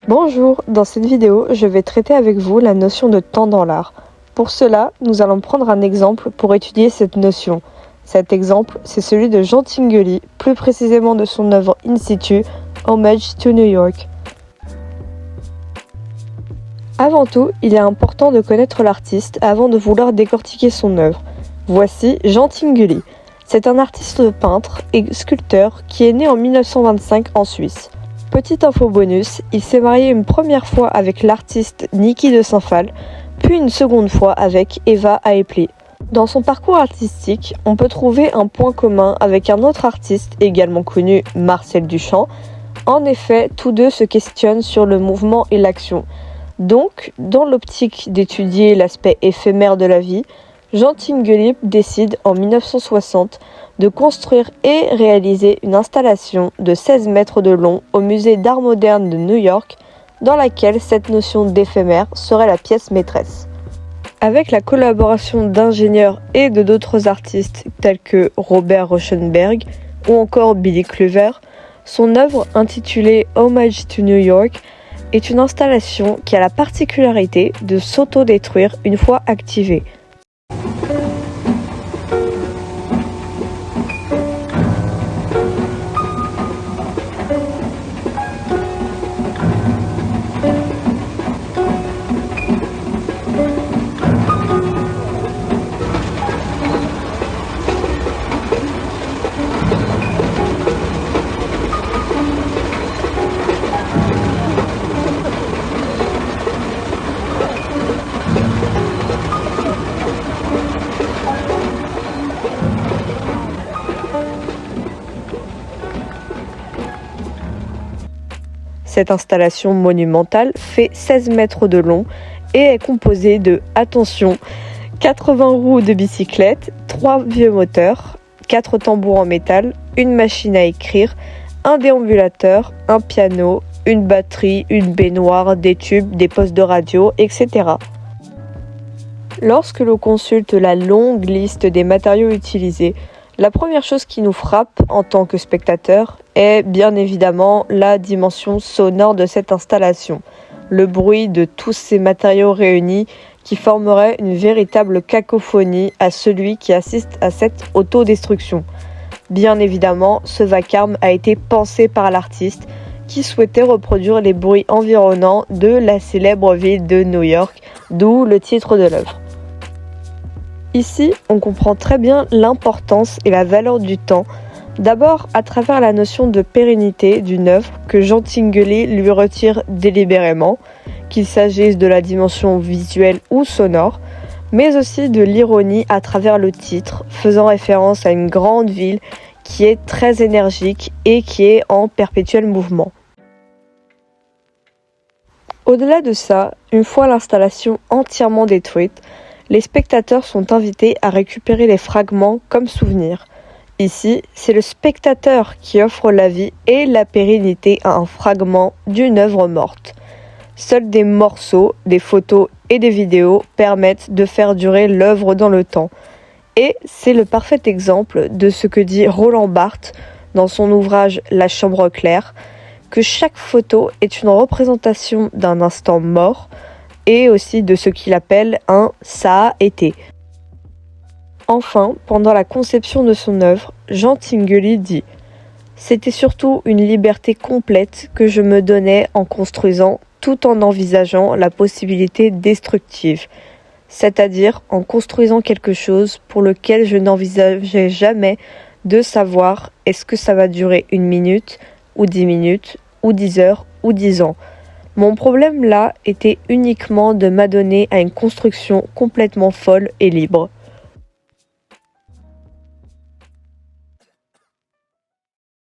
Bonjour, dans cette vidéo, je vais traiter avec vous la notion de temps dans l'art. Pour cela, nous allons prendre un exemple pour étudier cette notion. Cet exemple, c'est celui de Jean Tinguely, plus précisément de son œuvre In situ, Homage to New York. Avant tout, il est important de connaître l'artiste avant de vouloir décortiquer son œuvre. Voici Jean Tinguely. C'est un artiste peintre et sculpteur qui est né en 1925 en Suisse. Petite info bonus, il s'est marié une première fois avec l'artiste Niki de Saint-Phal, puis une seconde fois avec Eva Aepli. Dans son parcours artistique, on peut trouver un point commun avec un autre artiste également connu, Marcel Duchamp. En effet, tous deux se questionnent sur le mouvement et l'action. Donc, dans l'optique d'étudier l'aspect éphémère de la vie, Jean Tinguely décide en 1960 de construire et réaliser une installation de 16 mètres de long au musée d'art moderne de New York, dans laquelle cette notion d'éphémère serait la pièce maîtresse. Avec la collaboration d'ingénieurs et de d'autres artistes tels que Robert Rauschenberg ou encore Billy Kluver, son œuvre intitulée Homage to New York est une installation qui a la particularité de s'autodétruire une fois activée. Cette installation monumentale fait 16 mètres de long et est composée de, attention, 80 roues de bicyclette, 3 vieux moteurs, 4 tambours en métal, une machine à écrire, un déambulateur, un piano, une batterie, une baignoire, des tubes, des postes de radio, etc. Lorsque l'on consulte la longue liste des matériaux utilisés, la première chose qui nous frappe en tant que spectateur est bien évidemment la dimension sonore de cette installation, le bruit de tous ces matériaux réunis qui formerait une véritable cacophonie à celui qui assiste à cette autodestruction. Bien évidemment, ce vacarme a été pensé par l'artiste qui souhaitait reproduire les bruits environnants de la célèbre ville de New York, d'où le titre de l'œuvre. Ici, on comprend très bien l'importance et la valeur du temps, d'abord à travers la notion de pérennité d'une œuvre que Jean Tinguely lui retire délibérément, qu'il s'agisse de la dimension visuelle ou sonore, mais aussi de l'ironie à travers le titre, faisant référence à une grande ville qui est très énergique et qui est en perpétuel mouvement. Au-delà de ça, une fois l'installation entièrement détruite, les spectateurs sont invités à récupérer les fragments comme souvenirs. Ici, c'est le spectateur qui offre la vie et la pérennité à un fragment d'une œuvre morte. Seuls des morceaux, des photos et des vidéos permettent de faire durer l'œuvre dans le temps. Et c'est le parfait exemple de ce que dit Roland Barthes dans son ouvrage La chambre claire, que chaque photo est une représentation d'un instant mort, et aussi de ce qu'il appelle un « ça a été ». Enfin, pendant la conception de son œuvre, Jean Tinguely dit « C'était surtout une liberté complète que je me donnais en construisant tout en envisageant la possibilité destructive, c'est-à-dire en construisant quelque chose pour lequel je n'envisageais jamais de savoir est-ce que ça va durer 1 minute, ou 10 minutes, ou 10 heures, ou 10 ans. Mon problème là était uniquement de m'adonner à une construction complètement folle et libre. »